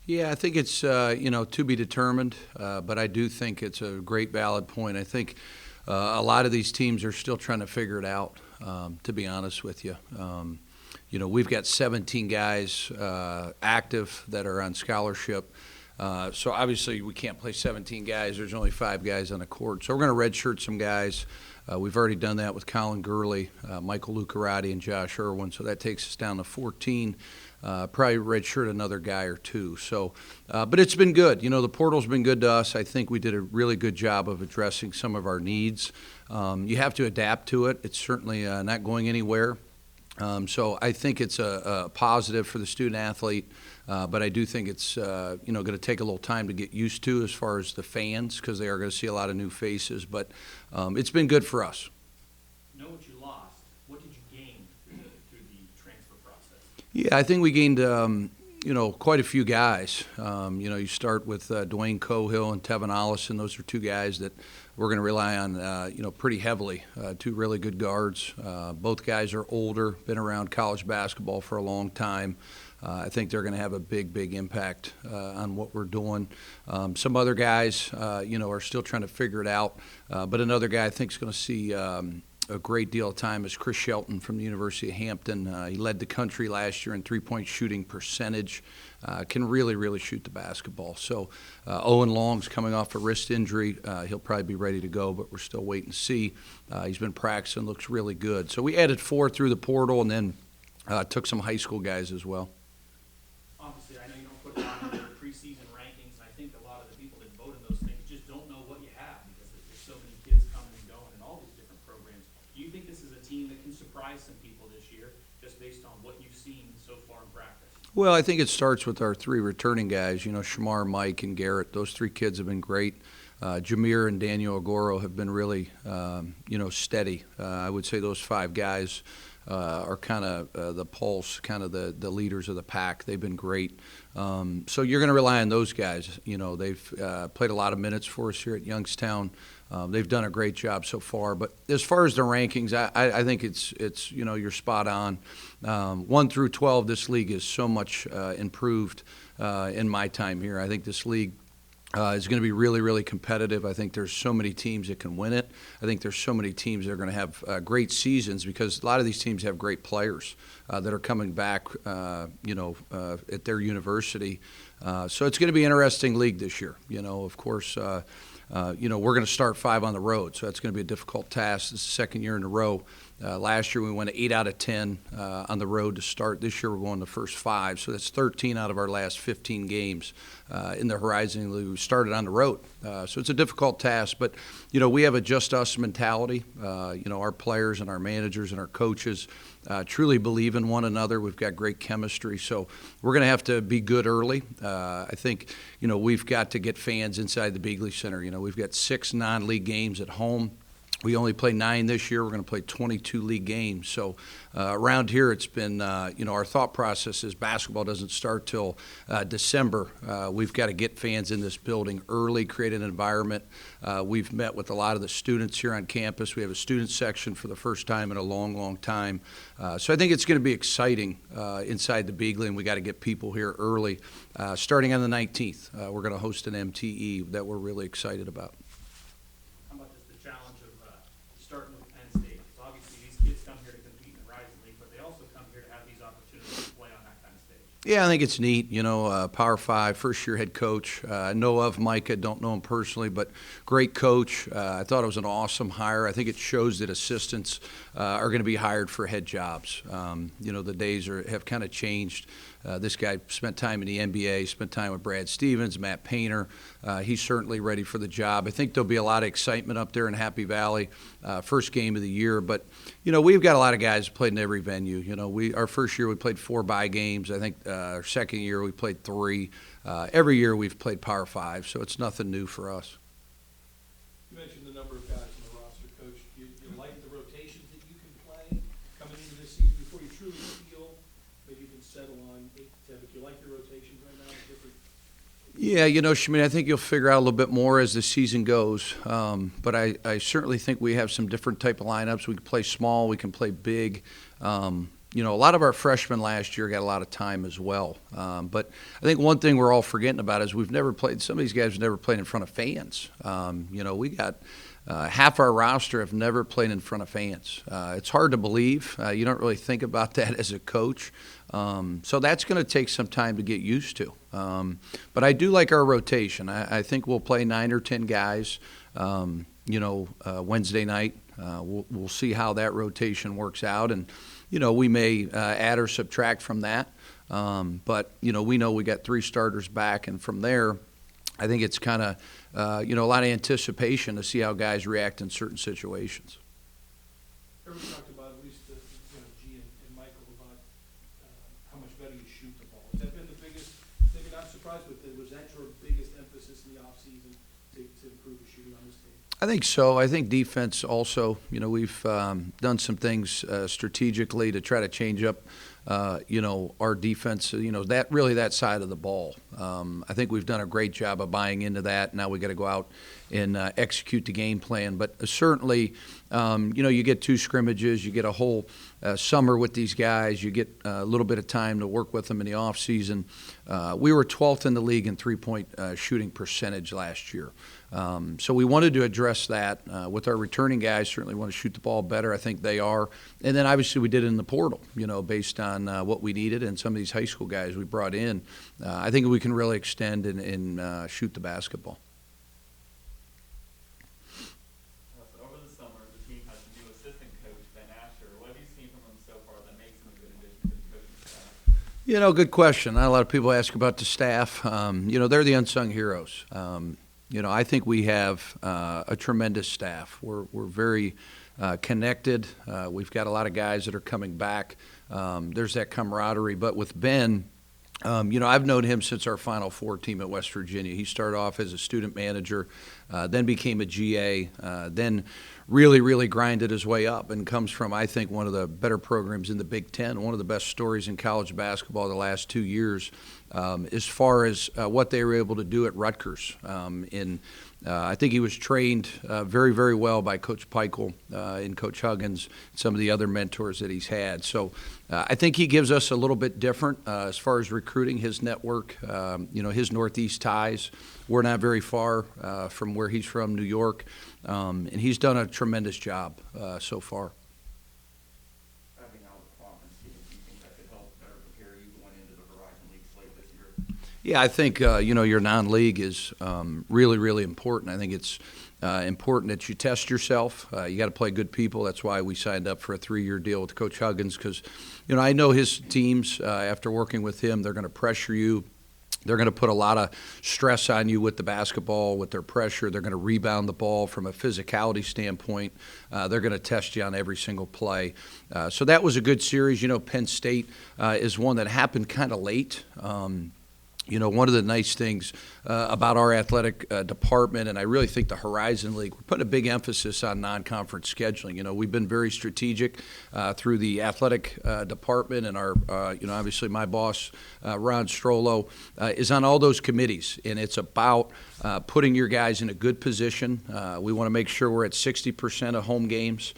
Yeah, I think it's to be determined, but I do think it's a great valid point. I think a lot of these teams are still trying to figure it out. To be honest with you, we've got 17 guys active that are on scholarship. So obviously we can't play 17 guys. There's only 5 guys on the court. So we're going to redshirt some guys. We've already done that with Colin Gurley, Michael Lucarati, and Josh Irwin. So that takes us down to 14. Probably redshirt another guy or two. So, but it's been good. The portal's been good to us. I think we did a really good job of addressing some of our needs. You have to adapt to it. It's certainly not going anywhere. So I think it's a positive for the student athlete, but I do think it's going to take a little time to get used to as far as the fans, because they are going to see a lot of new faces. But it's been good for us. Know what you lost. What did you gain through the transfer process? Yeah, I think we gained quite a few guys. You start with Dwayne Cohill and Tevin Ollison. Those are 2 guys that we're going to rely on, pretty heavily. 2 really good guards. Both guys are older, been around college basketball for a long time. I think they're going to have a big impact on what we're doing. Some other guys, are still trying to figure it out. But another guy I think is going to see a great deal of time is Chris Shelton from the University of Hampton. He led the country last year in three-point shooting percentage. Can really shoot the basketball. So Owen Long's coming off a wrist injury. He'll probably be ready to go, but we're still waiting to see. He's been practicing, looks really good. So we added 4 through the portal, and then took some high school guys as well. Obviously, I know you don't put it on the preseason rankings, and I think a lot of the people that vote in those things just don't know what you have, because there's so many kids coming and going in all these different programs. Do you think this is a team that can surprise some people this year, just based on what you've seen so far in practice? Well, I think it starts with our 3 returning guys, Shamar, Mike, and Garrett. Those 3 kids have been great. Jameer and Daniel Agoro have been really, steady. I would say those 5 guys are kind of the pulse, kind of the leaders of the pack. They've been great. So you're going to rely on those guys. They've played a lot of minutes for us here at Youngstown. They've done a great job so far. But as far as the rankings, I think it's you're spot on. 1 through 12, this league is so much improved in my time here. I think this league is going to be really competitive. I think there's so many teams that can win it. I think there's so many teams that are going to have great seasons, because a lot of these teams have great players that are coming back, at their university. So it's going to be an interesting league this year. Of course, we're going to start 5 on the road, so that's going to be a difficult task. This is the 2nd year in a row. Last year we went 8 out of 10 on the road to start. This year we're going the first 5, so that's 13 out of our last 15 games in the Horizon League. We started on the road, so it's a difficult task. But we have a just us mentality. Our players and our managers and our coaches truly believe in one another. We've got great chemistry, so we're going to have to be good early. I think we've got to get fans inside the Beagley Center. We've got 6 non-league games at home. We only play 9 this year. We're going to play 22 league games. So around here, it's been, our thought process is basketball doesn't start till December. We've got to get fans in this building early, create an environment. We've met with a lot of the students here on campus. We have a student section for the first time in a long time. So I think it's going to be exciting inside the Beagley, and we got to get people here early. Starting on the 19th, we're going to host an MTE that we're really excited about. Starting with Penn State. So obviously these kids come here to compete in the Horizon League, but they also come here to have these opportunities to play on that kind of stage. Yeah, I think it's neat. Power 5, first-year head coach. I know of Micah, don't know him personally, but great coach. I thought it was an awesome hire. I think it shows that assistants are going to be hired for head jobs. The days have kind of changed. This guy spent time in the NBA, spent time with Brad Stevens, Matt Painter. He's certainly ready for the job. I think there'll be a lot of excitement up there in Happy Valley, first game of the year. But, we've got a lot of guys who played in every venue. Our first year we played 4 bye games. I think our second year we played 3. Every year we've played Power 5, so it's nothing new for us. You mentioned the number of guys on the roster, Coach. You like the rotations that you can play coming into this season before you truly feel maybe you can settle on 8 to 10. But you like your rotations right now? Different. Yeah, Shemini, I think you'll figure out a little bit more as the season goes. But I certainly think we have some different type of lineups. We can play small, we can play big. you know, a lot of our freshmen last year got a lot of time as well. But I think one thing we're all forgetting about is we've never played, some of these guys have never played in front of fans. You know, we got half our roster have never played in front of fans. It's hard to believe. You don't really think about that as a coach. So that's going to take some time to get used to. But I do like our rotation. I think we'll play 9 or 10 guys, you know, Wednesday night. We'll see how that rotation works out. And, you know, we may add or subtract from that. But, you know we got 3 starters back. And from there, I think it's kind of, you know, a lot of anticipation to see how guys react in certain situations. Everyone talked about, at least, you know, G and Michael, about how much better you shoot the ball. Has that been the biggest, maybe not surprised, but was that your biggest emphasis in the offseason to improve the shooting on this team? I think so. I think defense also, you know, we've done some things strategically to try to change up, you know, our defense, you know, that side of the ball. I think we've done a great job of buying into that. Now we got to go out and execute the game plan. But certainly, you know, you get 2 scrimmages, you get a whole summer with these guys, you get a little bit of time to work with them in the off season. We were 12th in the league in 3-point shooting percentage last year. So we wanted to address that with our returning guys. Certainly want to shoot the ball better. I think they are. And then obviously we did it in the portal, you know, based on what we needed and some of these high school guys we brought in. I think we can really extend and shoot the basketball. So over the summer, the team has a new assistant coach, Ben Asher. What have you seen from him so far that makes him a good addition to the coaching staff? You know, good question. Not a lot of people ask about the staff. You know, they're the unsung heroes. You know, I think we have a tremendous staff. We're very connected. We've got a lot of guys that are coming back. There's that camaraderie. But with Ben, you know, I've known him since our Final Four team at West Virginia. He started off as a student manager, then became a GA, then really grinded his way up and comes from, I think, one of the better programs in the Big Ten, one of the best stories in college basketball the last 2 years, as far as what they were able to do at Rutgers. I think he was trained very well by Coach Peichel and Coach Huggins, some of the other mentors that he's had. So I think he gives us a little bit different as far as recruiting, his network, you know, his Northeast ties. We're not very far from where he's from, New York, and he's done a tremendous job so far. Having out the conference team, do you think that could help better prepare you going into the Horizon League slate this year? Yeah, I think, you know, your non-league is really important. I think it's important that you test yourself. You got to play good people. That's why we signed up for a 3-year deal with Coach Huggins because, you know, I know his teams, after working with him, they're going to pressure you. They're going to put a lot of stress on you with the basketball, with their pressure. They're going to rebound the ball from a physicality standpoint. They're going to test you on every single play. So that was a good series. You know, Penn State is one that happened kind of late. You know, one of the nice things about our athletic department, and I really think the Horizon League, we're putting a big emphasis on non-conference scheduling. You know, we've been very strategic through the athletic department, and our, you know, obviously my boss, Ron Strollo, is on all those committees, and it's about putting your guys in a good position. We want to make sure we're at 60% of home games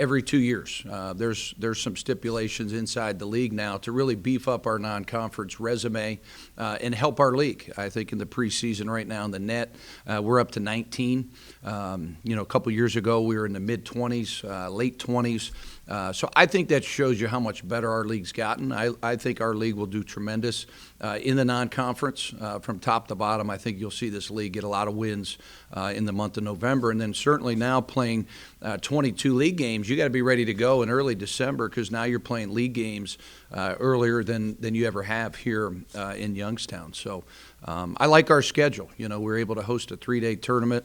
every 2 years. There's some stipulations inside the league now to really beef up our non-conference resume and help our league. I think in the preseason right now in the net, we're up to 19. You know, a couple years ago we were in the mid-20s, late 20s. So I think that shows you how much better our league's gotten. I think our league will do tremendous in the non-conference from top to bottom. I think you'll see this league get a lot of wins in the month of November. And then certainly now playing 22 league games, you got to be ready to go in early December because now you're playing league games earlier than you ever have here in Youngstown. So I like our schedule. You know, we're able to host a 3-day tournament.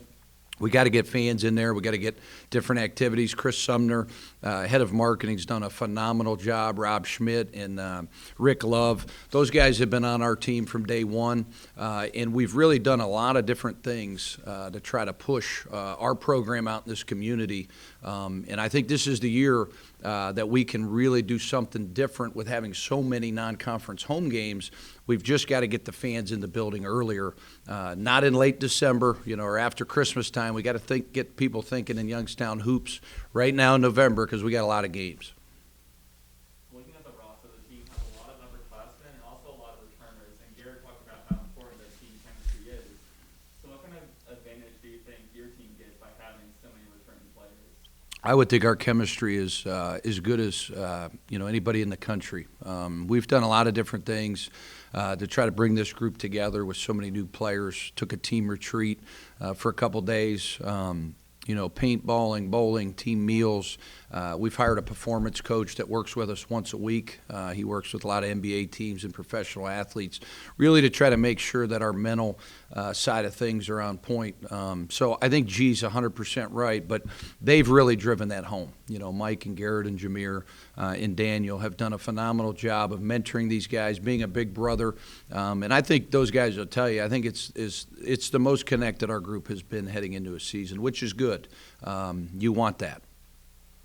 We got to get fans in there. We got to get different activities. Chris Sumner, head of marketing, has done a phenomenal job. Rob Schmidt and Rick Love. Those guys have been on our team from day one, and we've really done a lot of different things to try to push our program out in this community. And I think this is the year that we can really do something different with having so many non-conference home games. We've just got to get the fans in the building earlier, not in late December, you know, or after Christmas time. We got to get people thinking in Youngstown hoops right now in November because we got a lot of games. Looking at the I would think our chemistry is as good as anybody in the country. We've done a lot of different things to try to bring this group together with so many new players. Took a team retreat for a couple days. Paintballing, bowling, team meals. We've hired a performance coach that works with us once a week. He works with a lot of NBA teams and professional athletes, really to try to make sure that our mental side of things are on point. So I think G's 100% right, but they've really driven that home. Mike and Garrett and Jameer and Daniel have done a phenomenal job of mentoring these guys, being a big brother. And I think those guys will tell you, I think it's the most connected our group has been heading into a season, which is good. You want that.